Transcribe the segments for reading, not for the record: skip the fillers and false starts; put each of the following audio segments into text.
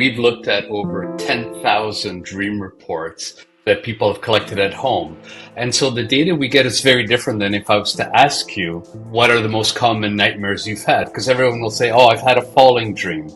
we've looked at over 10,000 dream reports that people have collected at home. And so the data we get is very different than if I was to ask you, what are the most common nightmares you've had? Because everyone will say, oh, I've had a falling dream.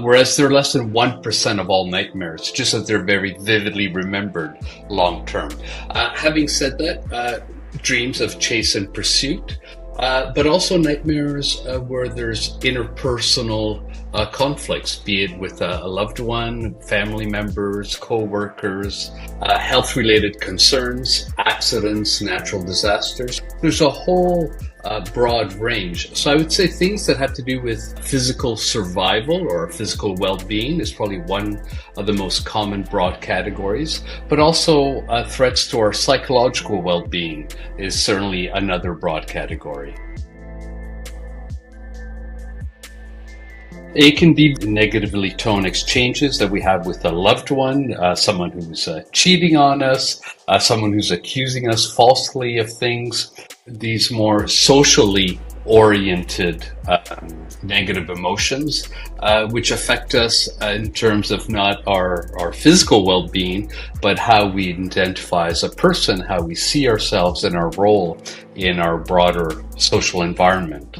Whereas they're less than 1% of all nightmares, just that they're very vividly remembered long term. Having said that, dreams of chase and pursuit, but also nightmares where there's interpersonal conflicts, be it with a loved one, family members, co-workers, health-related concerns, accidents, natural disasters. There's a whole broad range. So I would say things that have to do with physical survival or physical well-being is probably one of the most common broad categories, but also threats to our psychological well-being is certainly another broad category. It can be negatively toned exchanges that we have with a loved one, someone who's cheating on us, someone who's accusing us falsely of things. These more socially oriented negative emotions, which affect us in terms of not our physical well-being, but how we identify as a person, how we see ourselves and our role in our broader social environment.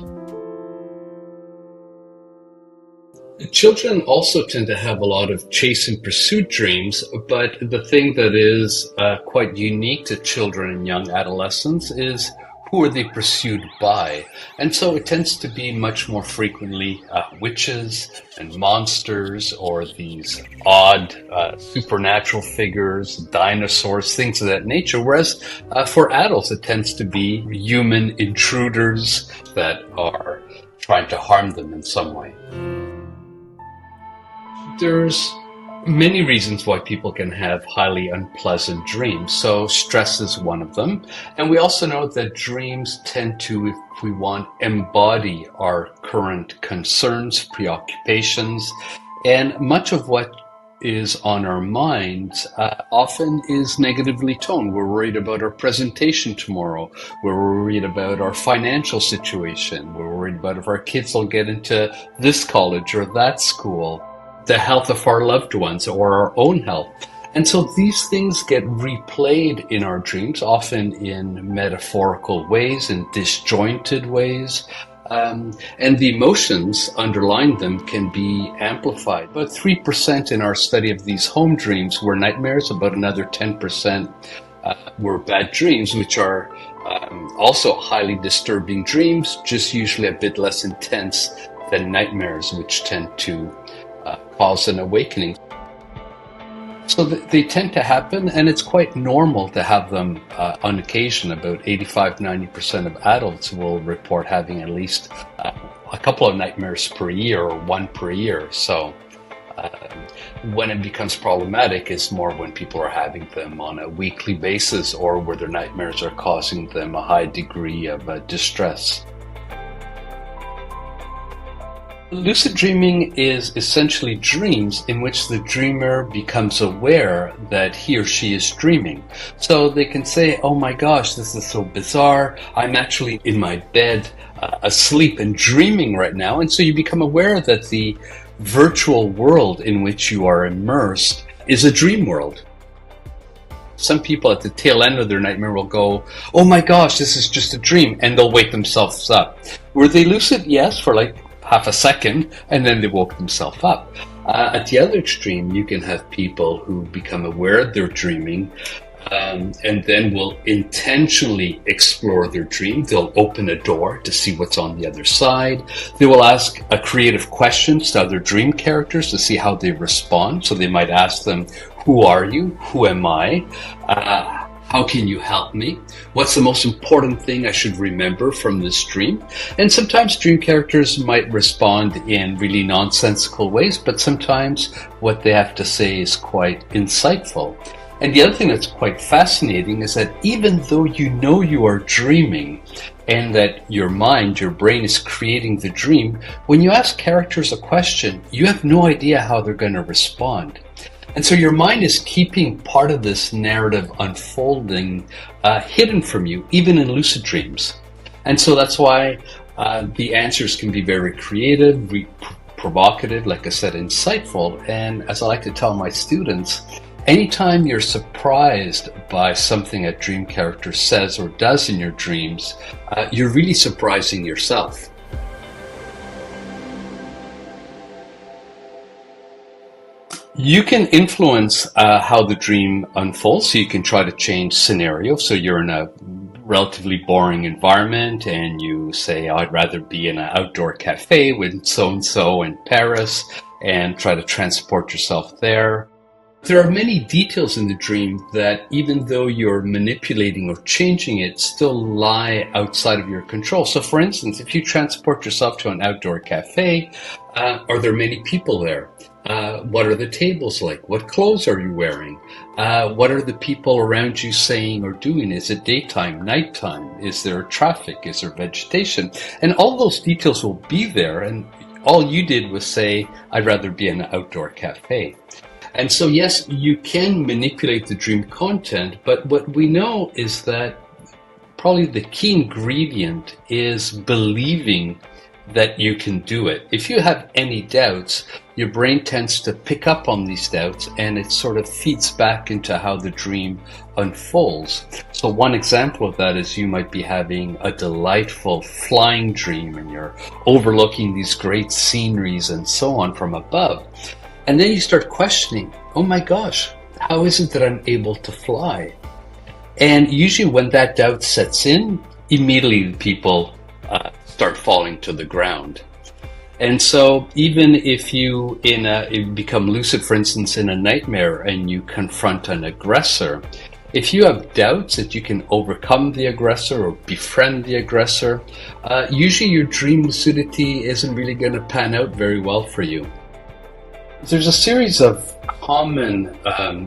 Children also tend to have a lot of chase and pursuit dreams, but the thing that is quite unique to children and young adolescents is who are they pursued by? And so it tends to be much more frequently witches and monsters, or these odd supernatural figures, dinosaurs, things of that nature. Whereas for adults, it tends to be human intruders that are trying to harm them in some way. There's many reasons why people can have highly unpleasant dreams. So stress is one of them. And we also know that dreams tend to, if we want, embody our current concerns, preoccupations, and much of what is on our minds often is negatively toned. We're worried about our presentation tomorrow. We're worried about our financial situation. We're worried about if our kids will get into this college or that school, the health of our loved ones or our own health. And so these things get replayed in our dreams, often in metaphorical ways, in disjointed ways. And the emotions underlying them can be amplified. About 3% in our study of these home dreams were nightmares, about another 10% were bad dreams, which are also highly disturbing dreams, just usually a bit less intense than nightmares, which tend to cause an awakening. So they tend to happen, and it's quite normal to have them on occasion. About 85-90% of adults will report having at least a couple of nightmares per year or one per year. So when it becomes problematic is more when people are having them on a weekly basis or where their nightmares are causing them a high degree of distress. Lucid dreaming is essentially dreams in which the dreamer becomes aware that he or she is dreaming. So they can say, oh my gosh, this is so bizarre. I'm actually in my bed asleep and dreaming right now. And so you become aware that the virtual world in which you are immersed is a dream world. Some people at the tail end of their nightmare will go, oh my gosh, this is just a dream. And they'll wake themselves up. Were they lucid? Yes, for like half a second, and then they woke themselves up. At the other extreme, you can have people who become aware they're dreaming and then will intentionally explore their dream. They'll open a door to see what's on the other side. They will ask creative questions to other dream characters to see how they respond. So they might ask them, who are you? Who am I? How can you help me? What's the most important thing I should remember from this dream? And sometimes dream characters might respond in really nonsensical ways, but sometimes what they have to say is quite insightful. And the other thing that's quite fascinating is that even though you know you are dreaming and that your mind, your brain is creating the dream, when you ask characters a question, you have no idea how they're going to respond. And so your mind is keeping part of this narrative unfolding hidden from you, even in lucid dreams. And so that's why the answers can be very creative, provocative, like I said, insightful. And as I like to tell my students, anytime you're surprised by something a dream character says or does in your dreams, you're really surprising yourself. You can influence how the dream unfolds. So you can try to change scenario. So you're in a relatively boring environment and you say, I'd rather be in an outdoor cafe with so-and-so in Paris, and try to transport yourself there. There are many details in the dream that, even though you're manipulating or changing it, still lie outside of your control. So for instance, if you transport yourself to an outdoor cafe, are there many people there? What are the tables like? What clothes are you wearing? What are the people around you saying or doing? Is it daytime, nighttime? Is there traffic? Is there vegetation? And all those details will be there. And all you did was say, I'd rather be in an outdoor cafe. And so, yes, you can manipulate the dream content, but what we know is that probably the key ingredient is believing that you can do it. If you have any doubts, your brain tends to pick up on these doubts and it sort of feeds back into how the dream unfolds. So one example of that is you might be having a delightful flying dream and you're overlooking these great sceneries and so on from above. And then you start questioning, oh my gosh, how is it that I'm able to fly? And usually when that doubt sets in, immediately people start falling to the ground. And so even if you become lucid, for instance, in a nightmare and you confront an aggressor, if you have doubts that you can overcome the aggressor or befriend the aggressor, usually your dream lucidity isn't really going to pan out very well for you. There's a series of common,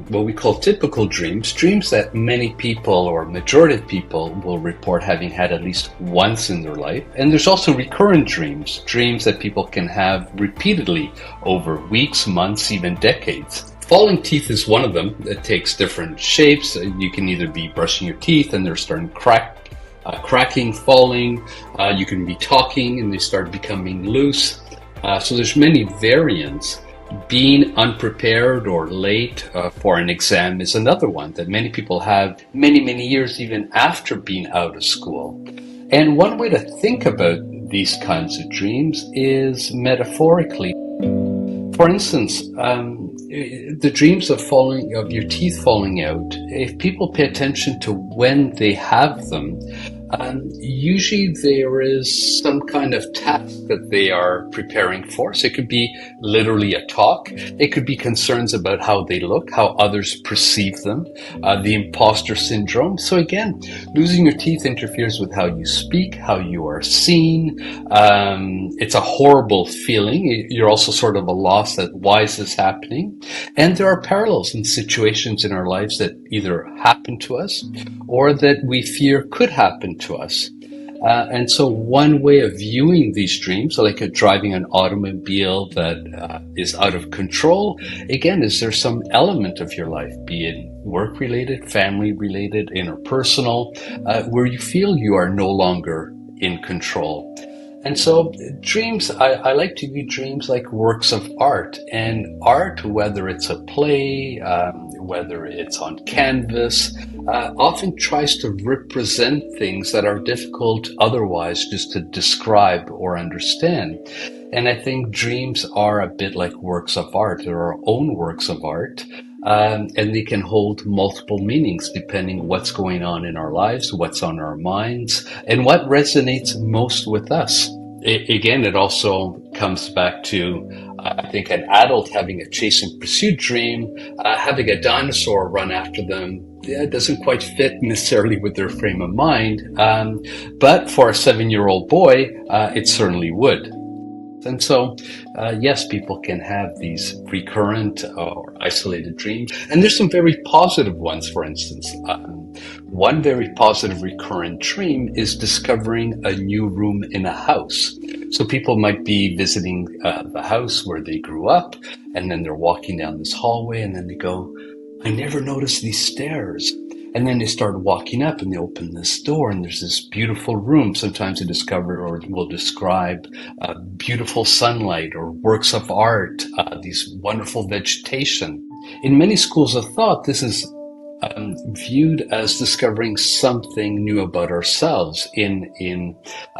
what we call typical dreams that many people or majority of people will report having had at least once in their life. And there's also recurrent dreams that people can have repeatedly over weeks, months, even decades. Falling teeth is one of them. It takes different shapes. You can either be brushing your teeth and they're starting cracking, falling. You can be talking and they start becoming loose. So there's many variants. Being unprepared or late for an exam is another one that many people have many years even after being out of school. And one way to think about these kinds of dreams is metaphorically. For instance, the dreams of your teeth falling out, if people pay attention to when they have them, usually there is some kind of task that they are preparing for. So it could be literally a talk. It could be concerns about how they look, how others perceive them, the imposter syndrome. So again, losing your teeth interferes with how you speak, how you are seen. It's a horrible feeling. You're also sort of a loss that why is this happening? And there are parallels in situations in our lives that either happen to us or that we fear could happen to us. And so one way of viewing these dreams, like driving an automobile that is out of control, again, is there some element of your life, be it work-related, family-related, interpersonal, where you feel you are no longer in control. And so dreams, I like to view dreams like works of art. And art, whether it's a play, whether it's on canvas, often tries to represent things that are difficult otherwise just to describe or understand. And I think dreams are a bit like works of art. They're our own works of art. And they can hold multiple meanings depending what's going on in our lives, what's on our minds, and what resonates most with us. Again, it also comes back to, I think, an adult having a chase and pursuit dream, having a dinosaur run after them. It doesn't quite fit necessarily with their frame of mind, but for a 7-year-old boy, it certainly would. And so, yes, people can have these recurrent or isolated dreams. And there's some very positive ones, for instance. One very positive recurrent dream is discovering a new room in a house. So people might be visiting the house where they grew up, and then they're walking down this hallway, and then they go, I never noticed these stairs. And then they start walking up and they open this door and there's this beautiful room. Sometimes they discover or will describe beautiful sunlight or works of art, these wonderful vegetation. In many schools of thought, this is viewed as discovering something new about ourselves. In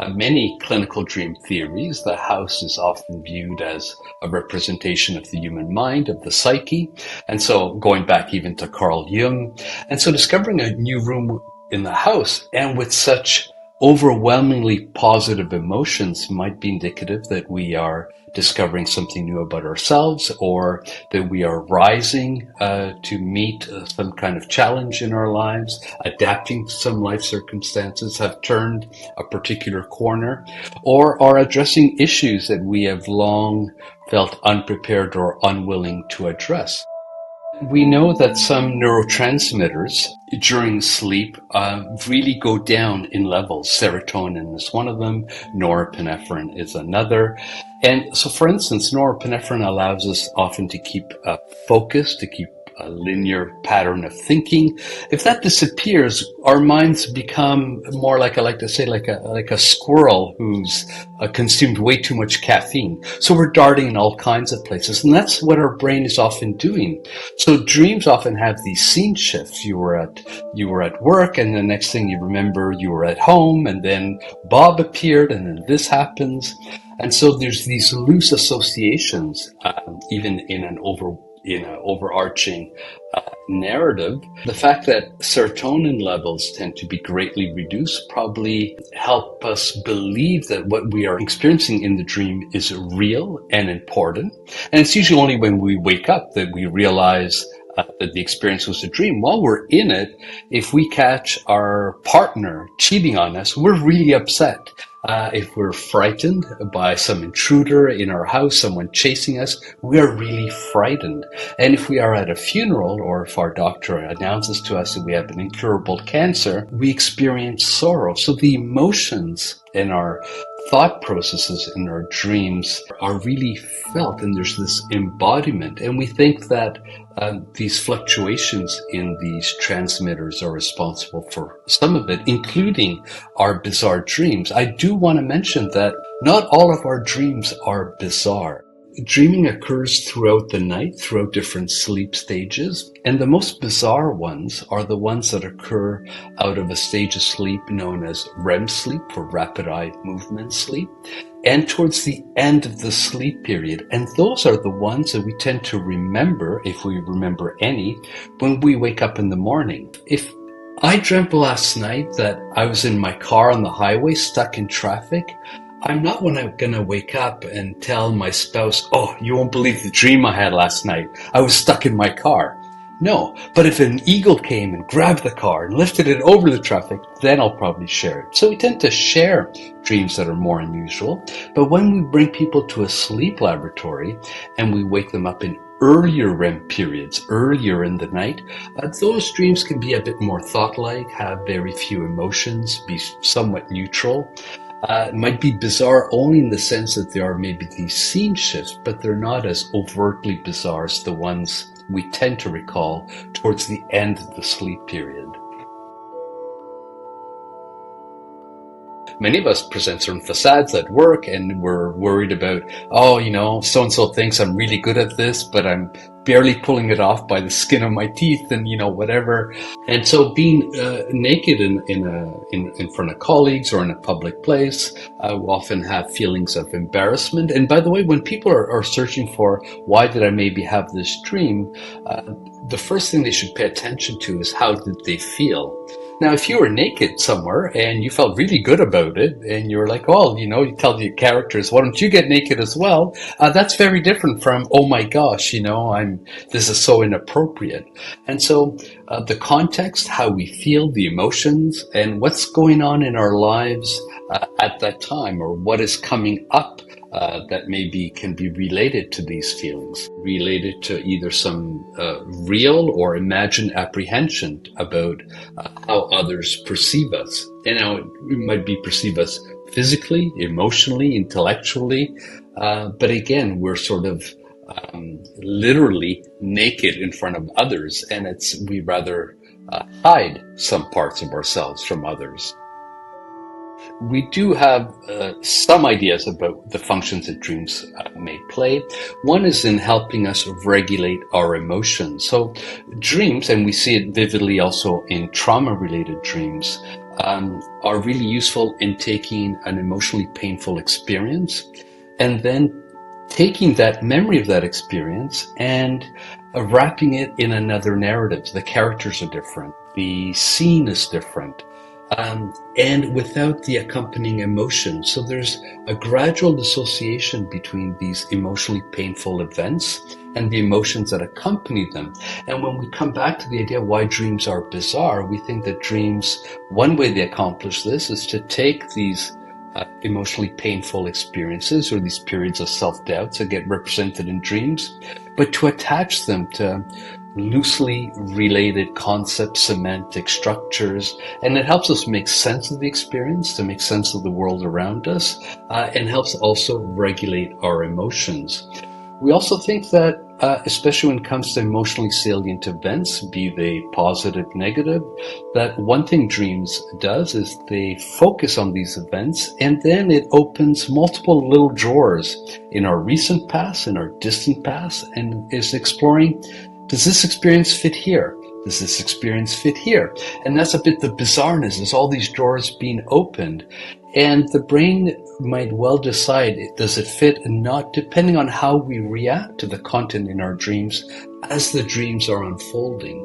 many clinical dream theories, the house is often viewed as a representation of the human mind, of the psyche. And so going back even to Carl Jung. And so discovering a new room in the house and with such overwhelmingly positive emotions might be indicative that we are discovering something new about ourselves, or that we are rising to meet some kind of challenge in our lives, adapting to some life circumstances, have turned a particular corner, or are addressing issues that we have long felt unprepared or unwilling to address. We know that some neurotransmitters during sleep really go down in levels. Serotonin is one of them, norepinephrine is another. And so, for instance, norepinephrine allows us often to keep focused, to keep a linear pattern of thinking. If that disappears, our minds become more like, I like to say, like a squirrel who's consumed way too much caffeine. So we're darting in all kinds of places, and that's what our brain is often doing. So dreams often have these scene shifts. You were at work, and the next thing you remember, you were at home, and then Bob appeared, and then this happens. And so there's these loose associations, even in an overarching narrative. The fact that serotonin levels tend to be greatly reduced probably help us believe that what we are experiencing in the dream is real and important. And it's usually only when we wake up that we realize that the experience was a dream. While we're in it, if we catch our partner cheating on us, we're really upset. If we're frightened by some intruder in our house, someone chasing us, we are really frightened. And if we are at a funeral, or if our doctor announces to us that we have an incurable cancer, we experience sorrow. So the emotions in our thought processes in our dreams are really felt, and there's this embodiment. And we think that these fluctuations in these transmitters are responsible for some of it, including our bizarre dreams. I do want to mention that not all of our dreams are bizarre. Dreaming occurs throughout the night, throughout different sleep stages, and the most bizarre ones are the ones that occur out of a stage of sleep known as REM sleep, for rapid eye movement sleep, and towards the end of the sleep period. And those are the ones that we tend to remember, if we remember any, when we wake up in the morning. If I dreamt last night that I was in my car on the highway, stuck in traffic, I'm not going to wake up and tell my spouse, "Oh, you won't believe the dream I had last night. I was stuck in my car." No, but if an eagle came and grabbed the car and lifted it over the traffic, then I'll probably share it. So we tend to share dreams that are more unusual. But when we bring people to a sleep laboratory and we wake them up in earlier REM periods, earlier in the night, those dreams can be a bit more thought-like, have very few emotions, be somewhat neutral. It might be bizarre only in the sense that there are maybe these scene shifts, but they're not as overtly bizarre as the ones we tend to recall towards the end of the sleep period. Many of us present certain facades at work, and we're worried about, so-and-so thinks I'm really good at this, but I'm barely pulling it off by the skin of my teeth, and whatever. And so being naked in front of colleagues or in a public place, we often have feelings of embarrassment. And by the way, when people are searching for why did I maybe have this dream, the first thing they should pay attention to is how did they feel. Now, if you were naked somewhere and you felt really good about it, and you're like, you tell your characters, why don't you get naked as well? That's very different from, oh my gosh, this is so inappropriate. And so the context, how we feel, the emotions, and what's going on in our lives at that time, or what is coming up that maybe can be related to these feelings, related to either some real or imagined apprehension about how others perceive us. And now it might be perceive us physically, emotionally, intellectually, but again, we're sort of literally naked in front of others, and we rather hide some parts of ourselves from others. We do have some ideas about the functions that dreams may play. One is in helping us regulate our emotions. So dreams, and we see it vividly also in trauma-related dreams, are really useful in taking an emotionally painful experience and then taking that memory of that experience and wrapping it in another narrative. The characters are different. The scene is different. And without the accompanying emotion. So there's a gradual dissociation between these emotionally painful events and the emotions that accompany them. And when we come back to the idea of why dreams are bizarre, we think that dreams, one way they accomplish this is to take these emotionally painful experiences or these periods of self-doubts that get represented in dreams, but to attach them to loosely related concepts, semantic structures, and it helps us make sense of the experience, to make sense of the world around us, and helps also regulate our emotions. We also think that, especially when it comes to emotionally salient events, be they positive, negative, that one thing dreams does is they focus on these events, and then it opens multiple little drawers in our recent past, in our distant past, and is exploring, does this experience fit here? Does this experience fit here? And that's a bit the bizarreness, is all these drawers being opened. And the brain might well decide, does it fit and not, depending on how we react to the content in our dreams as the dreams are unfolding.